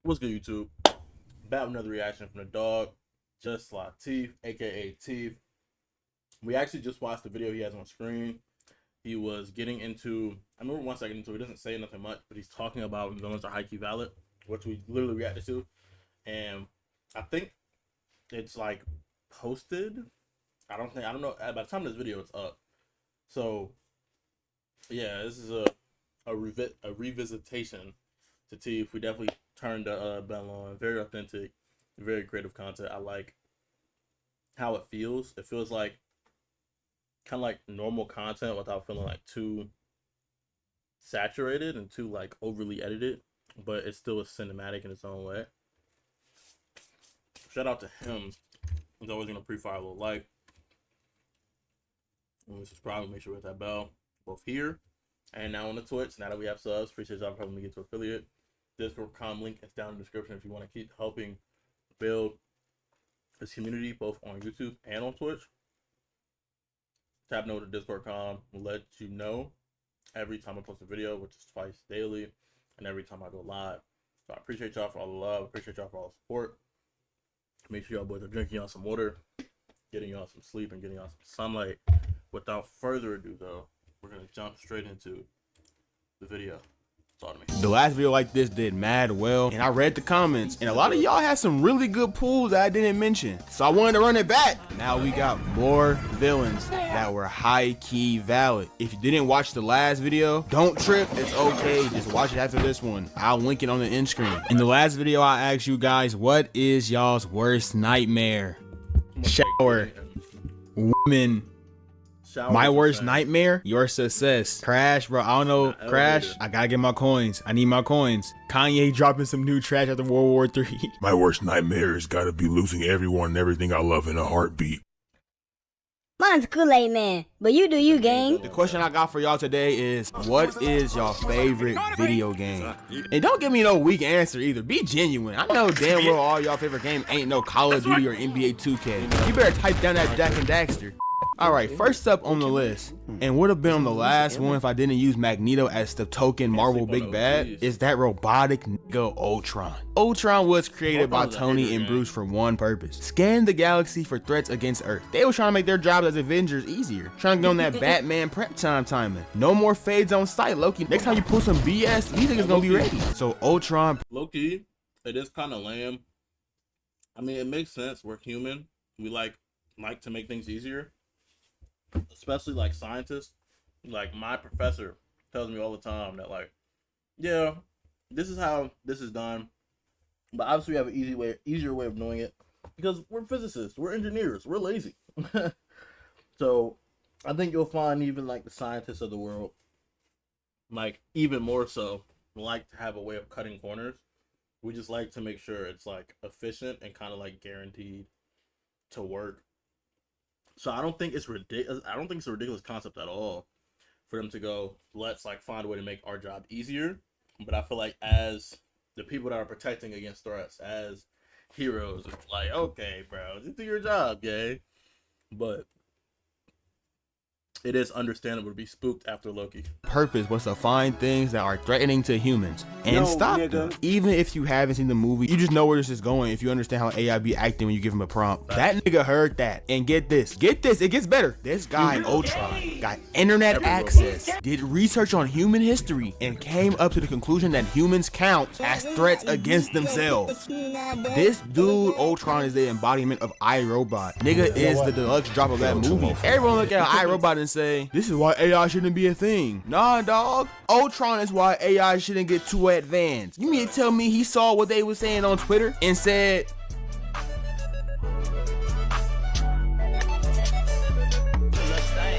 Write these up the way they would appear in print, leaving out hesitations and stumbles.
What's good, YouTube? Back with another reaction from the dog, Just Latif, aka Teeth. We actually just watched the video he has on screen. He was getting into, I remember one second into it, he doesn't say nothing much, but he's talking about villains are Highkey valid, which we literally reacted to. And I think it's like posted. I don't know, by the time this video it's up. So yeah, this is a revisitation to Teeth. We definitely turned the bell on. Very authentic, very creative content. I like how it feels. It feels like kind of like normal content without feeling like too saturated and too like overly edited, but it still is cinematic in its own way. Shout out to him. He's always gonna pre-fire a little like. And subscribe and make sure we hit that bell. Both here and now on the Twitch. Now that we have subs, appreciate y'all for helping me get to affiliate. Discord link is down in the description if you want to keep helping build this community both on YouTube and on Twitch. Tap note to Discord will let you know every time I post a video, which is twice daily, and every time I go live. So I appreciate y'all for all the love, appreciate y'all for all the support. Make sure y'all boys are drinking y'all some water, getting y'all some sleep, and getting y'all some sunlight. Without further ado though, we're gonna jump straight into the video. The last video like this did mad well, and I read the comments, and a lot of y'all had some really good pulls that I didn't mention, so I wanted to run it back. Now we got more villains that were high-key valid. If you didn't watch the last video, don't trip, it's okay, just watch it after this one. I'll link it on the end screen. In the last video, I asked you guys, what is y'all's worst nightmare? Shower, women. My worst nightmare, your success. Crash, bro, I don't know. Crash, I gotta get my coins. I need my coins. Kanye dropping some new trash after World War III. My worst nightmare has gotta be losing everyone and everything I love in a heartbeat. Mine's Kool-Aid Man, but you do you, gang. The question I got for y'all today is, what is y'all favorite video game? And don't give me no weak answer either. Be genuine. I know damn well all y'all favorite game ain't no Call of Duty or NBA 2K. You better type down that Jack and Daxter. Alright, first up on the list, and would have been on the last one if I didn't use Magneto as the token Marvel Big Bad, is that robotic nigga Ultron. Ultron was created by Tony and Bruce for one purpose: scan the galaxy for threats against Earth. They were trying to make their jobs as Avengers easier, trying to get on that Batman prep time timing. No more fades on sight, Loki. Next time you pull some BS, these niggas gonna be ready. So Ultron, Loki, it is kind of lame. I mean, it makes sense. We're human. We like to make things easier. Especially like scientists. Like my professor tells me all the time that like, yeah, this is how this is done, but obviously we have an easier way of doing it because we're physicists, we're engineers, we're lazy. So I think you'll find even like the scientists of the world, like even more so, like to have a way of cutting corners. We just like to make sure it's like efficient and kind of like guaranteed to work. So I don't think it's ridiculous. I don't think it's a ridiculous concept at all for them to go, let's like find a way to make our job easier. But I feel like as the people that are protecting against threats, as heroes, it's like, okay, bro, just do your job, gay. But it is understandable to be spooked after Loki. Purpose was to find things that are threatening to humans and stop them. Even if you haven't seen the movie, you just know where this is going if you understand how AI be acting when you give him a prompt. That nigga heard that. And get this, it gets better. This guy, Ultron, got internet access, did research on human history, and came up to the conclusion that humans count as threats against themselves. This dude, Ultron, is the embodiment of iRobot. Nigga is the deluxe drop of that movie. Everyone look at iRobot and say, this is why AI shouldn't be a thing. Nah, dog. Ultron is why AI shouldn't get too advanced. You mean to tell me he saw what they were saying on Twitter and said,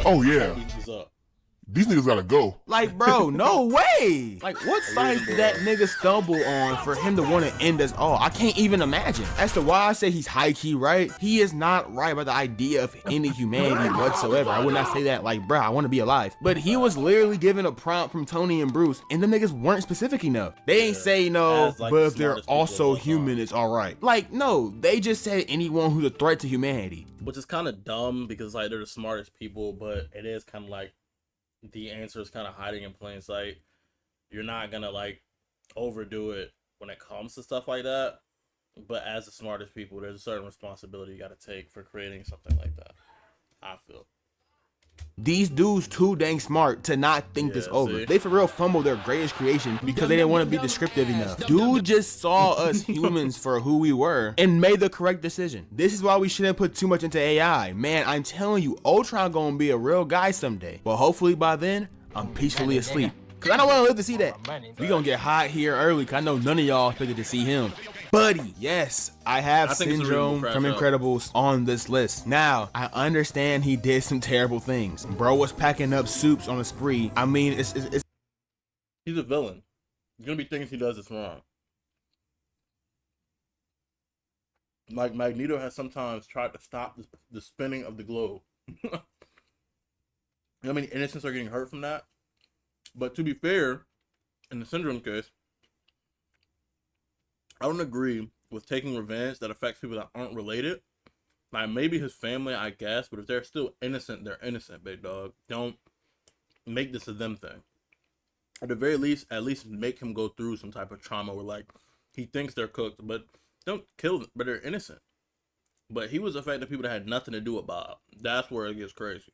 Oh yeah, these niggas gotta go. like, bro, no way. Like, what science did that nigga stumble on for him to want to end us all? I can't even imagine. As to why I say he's high-key right, he is not right about the idea of ending humanity whatsoever. I would not say that like, bro, I want to be alive. But he was literally given a prompt from Tony and Bruce, and the niggas weren't specific enough. They ain't say no, like, but if they're also human, it's all right. Like, no, they just said anyone who's a threat to humanity. Which is kind of dumb because like they're the smartest people, but it is kind of like the answer is kind of hiding in plain sight. You're not gonna like overdo it when it comes to stuff like that. But as the smartest people, there's a certain responsibility you got to take for creating something like that. I feel. These dudes too dang smart to not think this over. See? They for real fumbled their greatest creation because they didn't want to be descriptive enough. Dude just saw us humans for who we were and made the correct decision. This is why we shouldn't put too much into AI. Man, I'm telling you, Ultron gonna be a real guy someday. But hopefully by then, I'm peacefully asleep. Cause I don't want to live to see that. We gonna get hot here early cause I know none of y'all expected to see him. Buddy, yes, I have Syndrome from Incredibles on this list. Now, I understand he did some terrible things. Bro was packing up soups on a spree. I mean, it's he's a villain. There's gonna be things he does that's wrong. Like Magneto has sometimes tried to stop the spinning of the globe. I mean, innocents are getting hurt from that. But to be fair, in the Syndrome case, I don't agree with taking revenge that affects people that aren't related. Like, maybe his family, I guess, but if they're still innocent, they're innocent, big dog. Don't make this a them thing. At the very least, at least make him go through some type of trauma where, like, he thinks they're cooked, but don't kill them, but they're innocent. But he was affecting people that had nothing to do with Bob. That's where it gets crazy.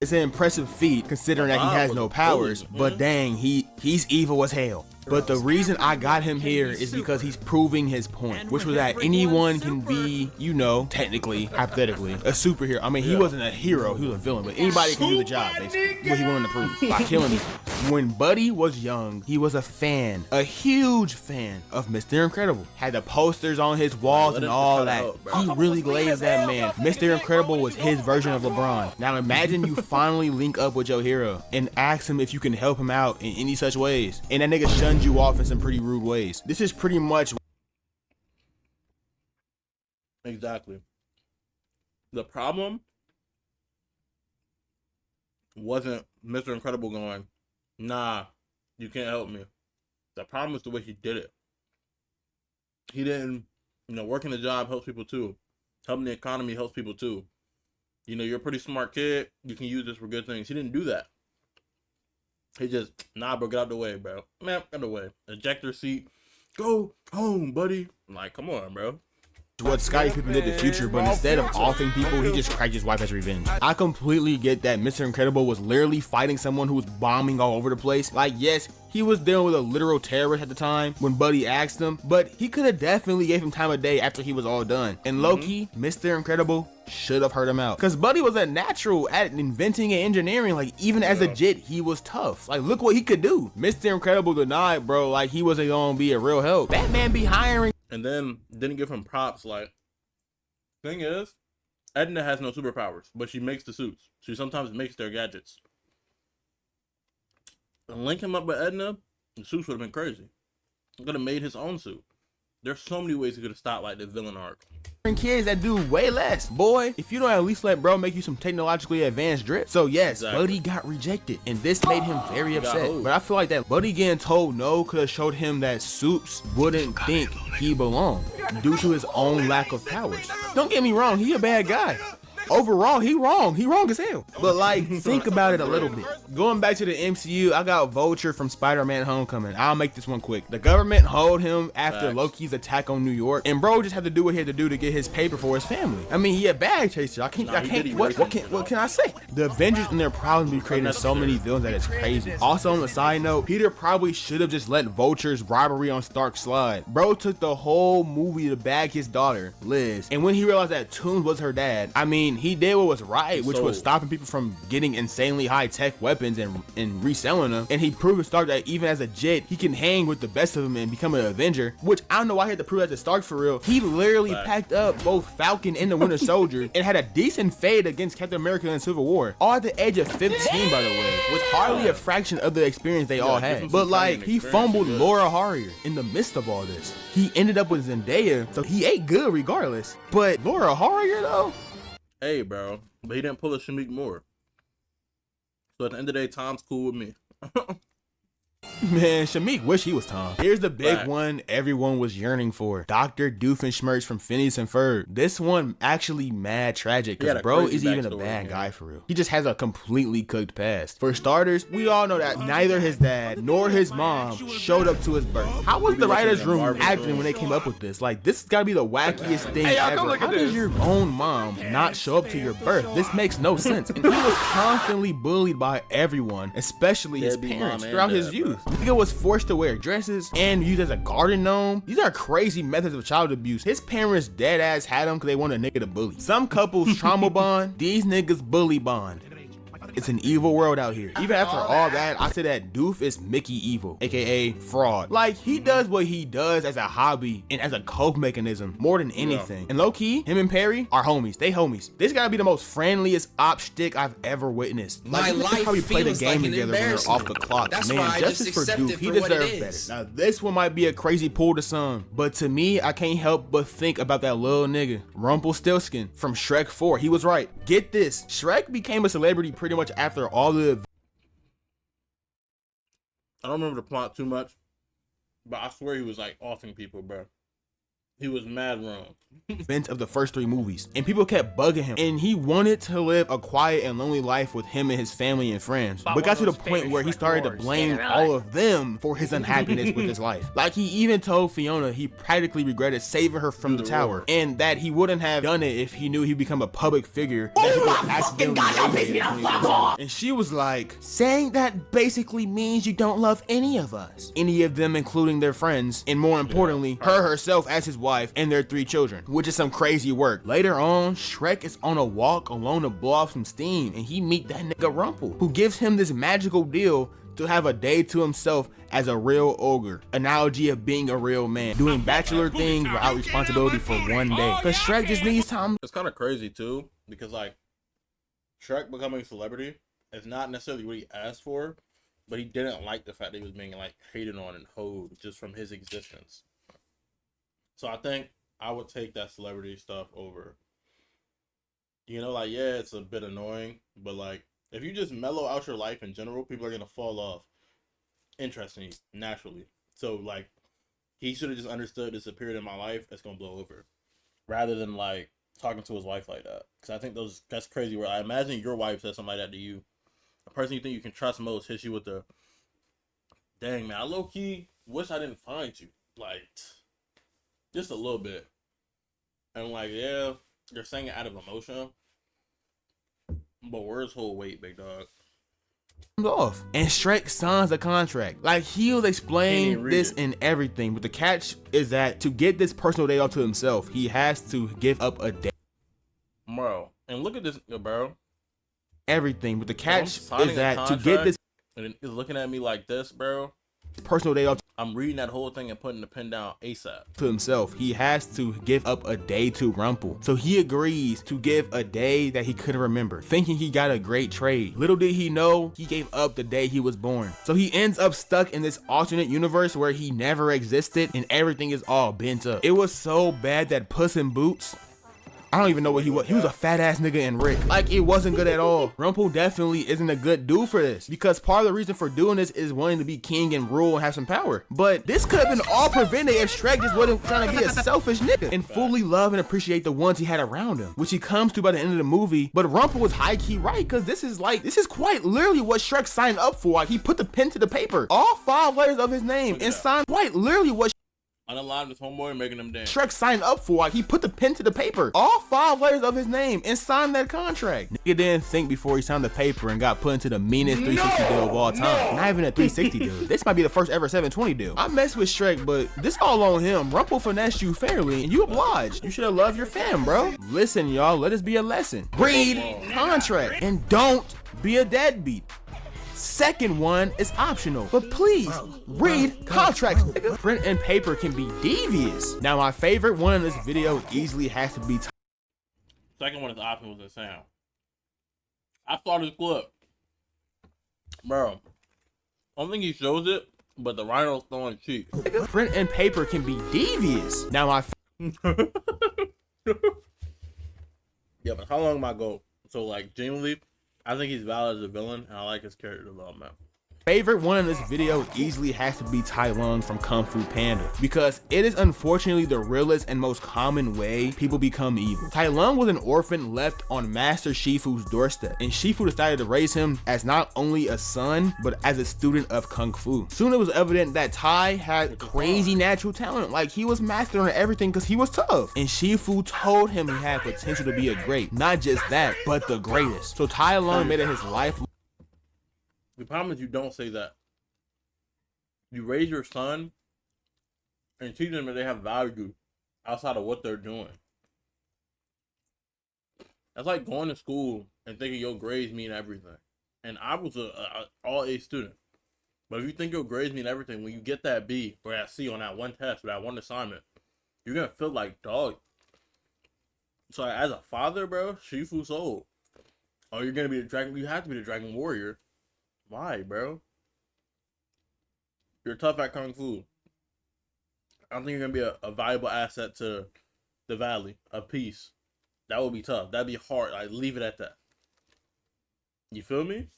It's an impressive feat considering that he has no powers, but dang, he's evil as hell. But the reason I got him here is because he's proving his point, which was that anyone can be, you know, technically, hypothetically, a superhero. I mean, he wasn't a hero, he was a villain, but anybody can do the job, basically. What he wanted to prove by killing me. When Buddy was young, he was a fan, a huge fan of Mr. Incredible. Had the posters on his walls and all that. He really glazed that man. Mr. Incredible was his version of LeBron. Now imagine you finally link up with your hero and ask him if you can help him out in any such ways. And that nigga shunned you off in some pretty rude ways. This is pretty much exactly. The problem wasn't Mr. Incredible going, nah, you can't help me. The problem is the way he did it. He didn't, you know, working the job helps people too. Helping the economy helps people too. You know, you're a pretty smart kid. You can use this for good things. He didn't do that. He just, nah, bro, get out the way, bro. Man, get out the way. Ejector seat. Go home, buddy. I'm like, come on, bro. What Scottie Pippen did in the future, but instead of offing people, he just cracked his wife as revenge. I completely get that Mr. Incredible was literally fighting someone who was bombing all over the place. Like, yes, he was dealing with a literal terrorist at the time when Buddy asked him, but he could have definitely gave him time of day after he was all done. And low-key, Mr. Incredible should have heard him out. Because Buddy was a natural at inventing and engineering. Like, even as a jit, he was tough. Like, look what he could do. Mr. Incredible denied, bro, like he wasn't gonna be a real help. Batman be hiring. And then didn't give him props. Like, thing is, Edna has no superpowers, but she makes the suits. She sometimes makes their gadgets. And link him up with Edna, the suits would have been crazy. He could have made his own suit. There's so many ways he could have stopped like the villain arc. Kids that do way less, boy. If you don't at least let bro make you some technologically advanced drip. So yes, Buddy got rejected, and this made him very upset. But I feel like that Buddy getting told no could have showed him that Soups wouldn't think he belonged due to his own lack of powers. Don't get me wrong, he a bad guy. Overall, he wrong as hell. But like, think about it a little bit. Going back to the MCU, I got Vulture from Spider-Man Homecoming. I'll make this one quick. The government hold him after Loki's attack on New York, and bro just had to do what he had to do to get his paper for his family. I mean, he a bag chaser. I can't. What can I say? The Avengers and their problems be creating so many villains that it's crazy. Also, on the side note, Peter probably should have just let Vulture's robbery on Stark slide. Bro took the whole movie to bag his daughter, Liz, and when he realized that Toomes was her dad, I mean, he did what was right, which was stopping people from getting insanely high-tech weapons and reselling them. And he proved to Stark that even as a jet, he can hang with the best of them and become an Avenger, which I don't know why he had to prove that to Stark for real. He literally packed up both Falcon and the Winter Soldier and had a decent fade against Captain America in Civil War, all at the age of 15, by the way, with hardly a fraction of the experience they all had. But like, he fumbled Laura Harrier in the midst of all this. He ended up with Zendaya, so he ate good regardless. But Laura Harrier though? Hey, bro, but he didn't pull a Shamik Moore. So at the end of the day, Tom's cool with me. Man, Shamik wish he was Tom. Here's the big Fact. one everyone was yearning for. Dr. Doofenshmirtz from Phineas and Ferb. This one actually mad tragic He had because a bro crazy is even a backstory, bad yeah. guy for real. He just has a completely cooked past. For starters, we all know that neither his dad nor his mom showed up to his birth. How was the writer's room acting when they came up with this? Like, this has got to be the wackiest thing ever. How does your own mom not show up to your birth? This makes no sense. And he was constantly bullied by everyone, especially his Deadbeat parents mom and throughout his dad, youth. Nigga was forced to wear dresses and used as a garden gnome. These are crazy methods of child abuse. His parents dead ass had him because they want a nigga to bully. Some couples trauma bond, these niggas bully bond. It's an evil world out here. Even after all that, I say that Doof is Mickey Evil, aka fraud. Like, he does what he does as a hobby and as a cope mechanism more than anything. And low key, him and Perry are homies. They homies. This gotta be the most friendliest op shtick I've ever witnessed. Like, My you could life probably play the feels game like an together when they're off the clock. That's Man, why I justice just for accept Doof, it he for what it deserves is. better. Now, this one might be a crazy pull to some, but to me, I can't help but think about that little nigga, Rumpelstiltskin from Shrek 4. He was right. Get this, Shrek became a celebrity pretty much after all the I don't remember the plot too much, but I swear he was like offing people, bro. He was mad wrong. events of the first 3 movies, and people kept bugging him, and he wanted to live a quiet and lonely life with him and his family and friends, but got to the point where he started to blame all of them for his unhappiness with his life. Like, he even told Fiona he practically regretted saving her from the tower, and that he wouldn't have done it if he knew he'd become a public figure that he could accidentally raise in 2015. And she was like, saying that basically means you don't love any of us, any of them, including their friends, and more importantly, her herself as his wife and their 3 children, which is some crazy work. Later on, Shrek is on a walk alone to blow off some steam, and he meet that nigga Rumple, who gives him this magical deal to have a day to himself as a real ogre. Analogy of being a real man, doing bachelor things without responsibility for one day. Cause Shrek just needs time. It's kind of crazy too, because like Shrek becoming a celebrity is not necessarily what he asked for, but he didn't like the fact that he was being like hated on and hoed just from his existence. So I think I would take that celebrity stuff over. You know, like, yeah, it's a bit annoying, but like, if you just mellow out your life in general, people are gonna fall off interest in you naturally. So like, he should have just understood this period in my life that's gonna blow over, rather than like talking to his wife like that. Because I think that's crazy. Where I imagine your wife says something like that to you, a person you think you can trust most hits you with the, dang man, I low key wish I didn't find you, like, just a little bit. And like, yeah, you're saying it out of emotion, but words hold weight, big dog. Off. And Shrek signs a contract. Like, he'll explain this and everything, but the catch is that to get this personal day off to himself, he has to give up a day. Bro, and look at this, bro. Everything, but the catch I'm signing is a that to contract, get this and he's looking at me like this, bro. personal day off I'm reading that whole thing and putting the pen down ASAP. to himself, he has to give up a day to Rumple. So he agrees to give a day that he couldn't remember, thinking he got a great trade. Little did he know, he gave up the day he was born. So he ends up stuck in this alternate universe where he never existed and everything is all bent up. It was so bad that Puss in Boots, I don't even know what he was. He was a fat ass nigga in Rick. Like, it wasn't good at all. Rumple definitely isn't a good dude for this, because part of the reason for doing this is wanting to be king and rule and have some power. But this could have been all prevented if Shrek just wasn't trying to be a selfish nigga and fully love and appreciate the ones he had around him, which he comes to by the end of the movie. But Rumple was high-key right, because this is quite literally what Shrek signed up for. Like, he put the pen to the paper, all 5 letters of his name, and signed quite literally what Unalive this homeboy, making them dance. Shrek signed up for. Like, he put the pen to the paper, all 5 letters of his name, and signed that contract. Nigga didn't think before he signed the paper and got put into the meanest 360 deal of all time. Not even a 360 deal. This might be the first ever 720 deal. I mess with Shrek, but this all on him. Rumple finessed you fairly, and you obliged. You should have loved your fam, bro. Listen, y'all, let this be a lesson. Read contract, and don't be a deadbeat. Second one is optional, but please read contracts. Print and paper can be devious. Now, my favorite one in this video easily has to be Second one is optional was insane. I saw this clip, bro. I don't think he shows it, but the rhino's throwing cheeks. print and paper can be devious. Now, my Yeah, but how long am I go? So like, genuinely, I think he's valid as a villain, and I like his character development. Favorite one in this video easily has to be Tai Lung from Kung Fu Panda, because it is unfortunately the realest and most common way people become evil. Tai Lung was an orphan left on Master Shifu's doorstep, and Shifu decided to raise him as not only a son, but as a student of Kung Fu. Soon it was evident that Tai had crazy natural talent, like he was mastering everything because he was tough, and Shifu told him he had potential to be a great, not just that, but the greatest. So Tai Lung made it his life. The problem is you don't say that. You raise your son and teach them that they have value outside of what they're doing. That's like going to school and thinking your grades mean everything. And I was a all A student. But if you think your grades mean everything, when you get that B or that C on that one test or that one assignment, you're going to feel like dog. So as a father, bro, Shifu sold. Oh, you're going to be the dragon. You have to be the dragon warrior. Why, bro? You're tough at Kung Fu. I don't think you're going to be a valuable asset to the valley. A piece. That would be tough. That'd be hard. I leave it at that. You feel me?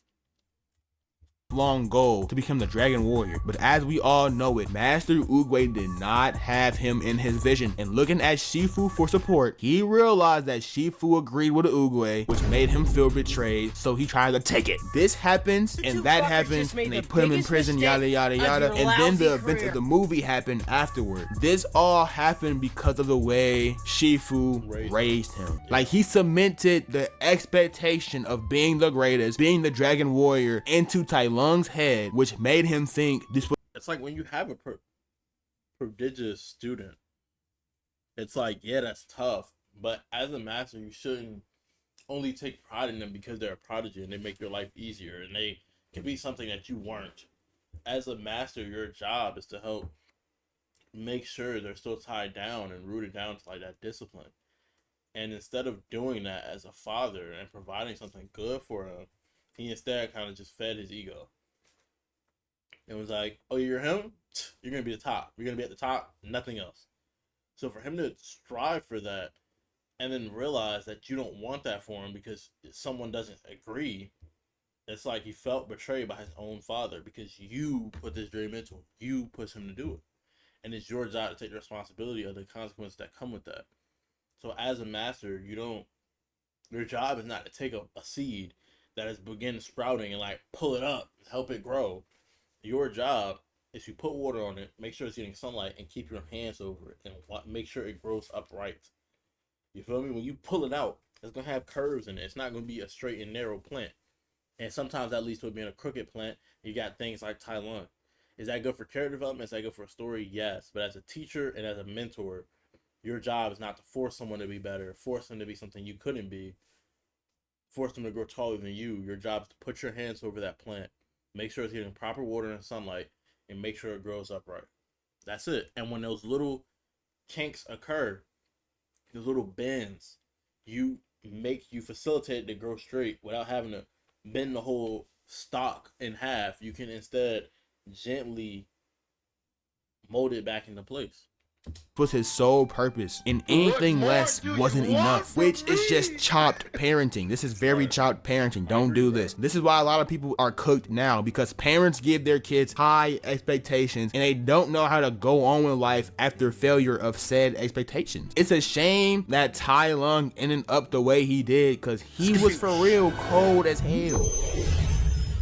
Long goal to become the Dragon Warrior, but as we all know it, Master Oogway did not have him in his vision, and looking at Shifu for support, he realized that Shifu agreed with Oogway, which made him feel betrayed, so he tried to take it. This happens, and that happens, and they put him in prison, yada yada yada, and then the events of the movie happened afterward. This all happened because of the way Shifu raised him. Like, he cemented the expectation of being the greatest, being the Dragon Warrior, into Tai Lung's head, which made him think this was. It's like when you have a prodigious student, it's like, yeah, that's tough, but as a master, you shouldn't only take pride in them because they're a prodigy and they make your life easier and they can be something that you weren't. As a master, your job is to help make sure they're still tied down and rooted down to like that discipline. And instead of doing that as a father and providing something good for him, he instead kind of just fed his ego. It was like, oh, you're him? You're going to be the top. You're going to be at the top, nothing else. So for him to strive for that and then realize that you don't want that for him because someone doesn't agree, it's like he felt betrayed by his own father because you put this dream into him. You pushed him to do it. And it's your job to take the responsibility of the consequences that come with that. So as a master, your job is not to take a seed that has begun sprouting and like pull it up, help it grow. Your job is to put water on it, make sure it's getting sunlight, and keep your hands over it and make sure it grows upright. You feel me? When you pull it out, it's gonna have curves in it. It's not gonna be a straight and narrow plant. And sometimes that leads to it being a crooked plant. You got things like Tai Lung. Is that good for character development? Is that good for a story? Yes. But as a teacher and as a mentor, your job is not to force someone to be better, force them to be something you couldn't be, force them to grow taller than you. Your job is to put your hands over that plant, make sure it's getting proper water and sunlight, and make sure it grows upright. That's it. And when those little kinks occur, those little bends, you facilitate it to grow straight without having to bend the whole stalk in half. You can instead gently mold it back into place. Was his sole purpose, and anything less wasn't enough, which is just chopped parenting. This is very chopped parenting. Don't do this. This is why a lot of people are cooked now, because parents give their kids high expectations and they don't know how to go on with life after failure of said expectations. It's a shame that Tai Lung ended up the way he did, because he was for real cold as hell.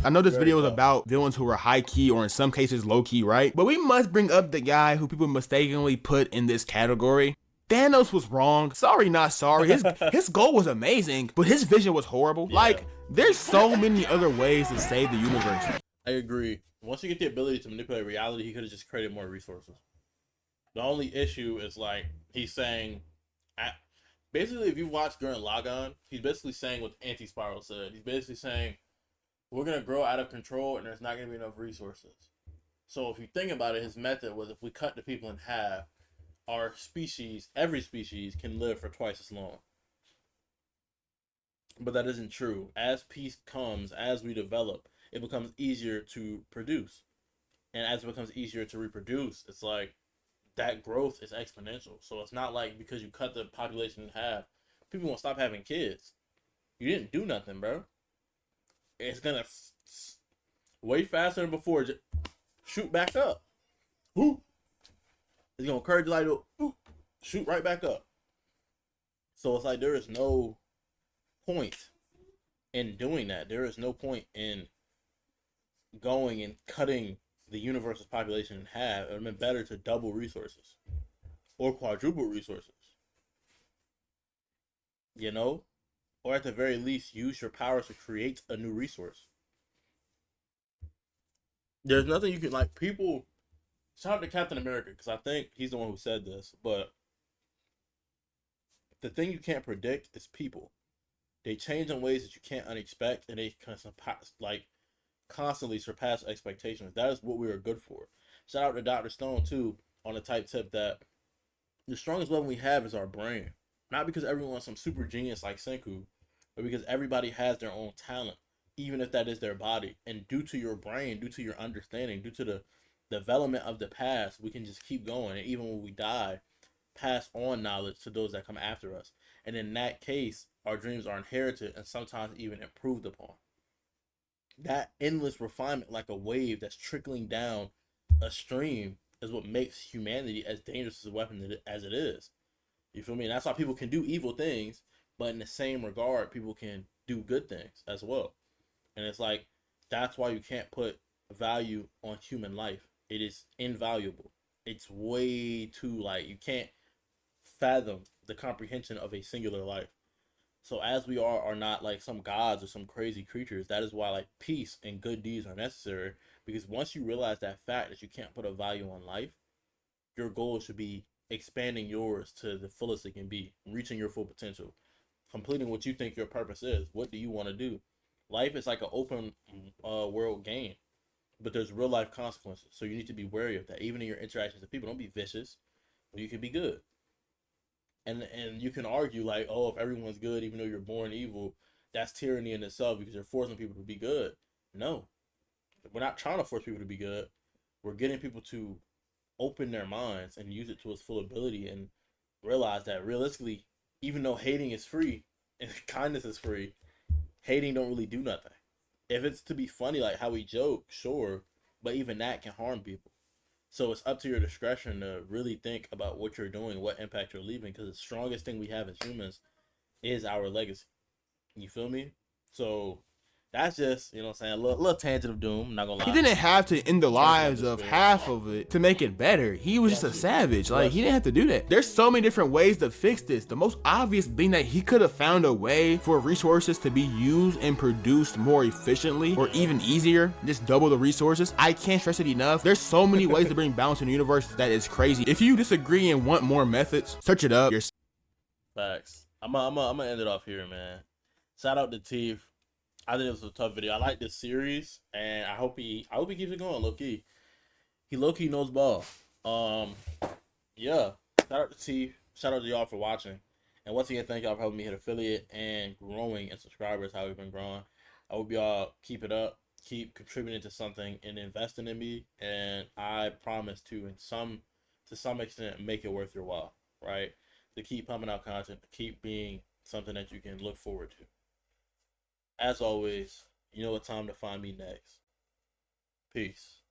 I know this video is about villains who are high-key or in some cases low-key, right? But we must bring up the guy who people mistakenly put in this category. Thanos was wrong. Sorry, not sorry. His goal was amazing, but his vision was horrible. Yeah. Like, there's so many other ways to save the universe. I agree. Once you get the ability to manipulate reality, he could have just created more resources. The only issue is, like, he's saying... basically, if you watch Gurren Lagann, he's basically saying what Anti-Spiral said. He's basically saying, we're going to grow out of control and there's not going to be enough resources. So if you think about it, his method was, if we cut the people in half, our species, every species, can live for twice as long. But that isn't true. As peace comes, as we develop, it becomes easier to produce. And as it becomes easier to reproduce, it's like that growth is exponential. So it's not like because you cut the population in half, people won't stop having kids. You didn't do nothing, bro. It's gonna way faster than before. Just shoot back up. Whoop. It's gonna encourage you like to shoot right back up. So it's like there is no point in doing that. There is no point in going and cutting the universe's population in half. It would have been better to double resources or quadruple resources. You know? Or at the very least, use your powers to create a new resource. There's nothing you can, like, people. Shout out to Captain America, because I think he's the one who said this, but the thing you can't predict is people. They change in ways that you can't unexpect, and they constantly surpass expectations. That is what we are good for. Shout out to Dr. Stone, too, on the type tip that the strongest weapon we have is our brain. Not because everyone's some super genius like Senku, but because everybody has their own talent, even if that is their body. And due to your brain, due to your understanding, due to the development of the past, we can just keep going. And even when we die, pass on knowledge to those that come after us. And in that case, our dreams are inherited and sometimes even improved upon. That endless refinement, like a wave that's trickling down a stream, is what makes humanity as dangerous a weapon as it is. You feel me? And that's why people can do evil things, but in the same regard, people can do good things as well. And it's like, that's why you can't put value on human life. It is invaluable. It's way too, like, you can't fathom the comprehension of a singular life. So as we are not like some gods or some crazy creatures, that is why like peace and good deeds are necessary. Because once you realize that fact that you can't put a value on life, your goal should be expanding yours to the fullest it can be, reaching your full potential, completing what you think your purpose is. What do you want to do? Life is like an open world game, but there's real life consequences. So you need to be wary of that. Even in your interactions with people, don't be vicious, but you can be good. And you can argue like, oh, if everyone's good, even though you're born evil, that's tyranny in itself because you're forcing people to be good. No, we're not trying to force people to be good. We're getting people to open their minds and use it to its full ability and realize that realistically, even though hating is free and kindness is free, hating don't really do nothing. If it's to be funny, like how we joke, sure, but even that can harm people. So it's up to your discretion to really think about what you're doing, what impact you're leaving, because the strongest thing we have as humans is our legacy. You feel me? So that's just, you know what I'm saying, a little tangent of doom, I'm not gonna lie. He didn't have to end the lives of half of it to make it better. He was just a savage. Like, he didn't have to do that. There's so many different ways to fix this. The most obvious being that he could have found a way for resources to be used and produced more efficiently or even easier. Just double the resources. I can't stress it enough. There's so many ways to bring balance in the universe that is crazy. If you disagree and want more methods, search it up. Facts. I'm gonna end it off here, man. Shout out to Teeth. I think it was a tough video. I like this series, and I hope he keeps it going. Low key, he low key knows ball. Yeah. Shout out to T. Shout out to y'all for watching, and once again, thank y'all for helping me hit affiliate and growing in subscribers. How we've been growing. I hope y'all keep it up, keep contributing to something and investing in me, and I promise to some extent make it worth your while. Right? To keep pumping out content, to keep being something that you can look forward to. As always, you know what time to find me next. Peace.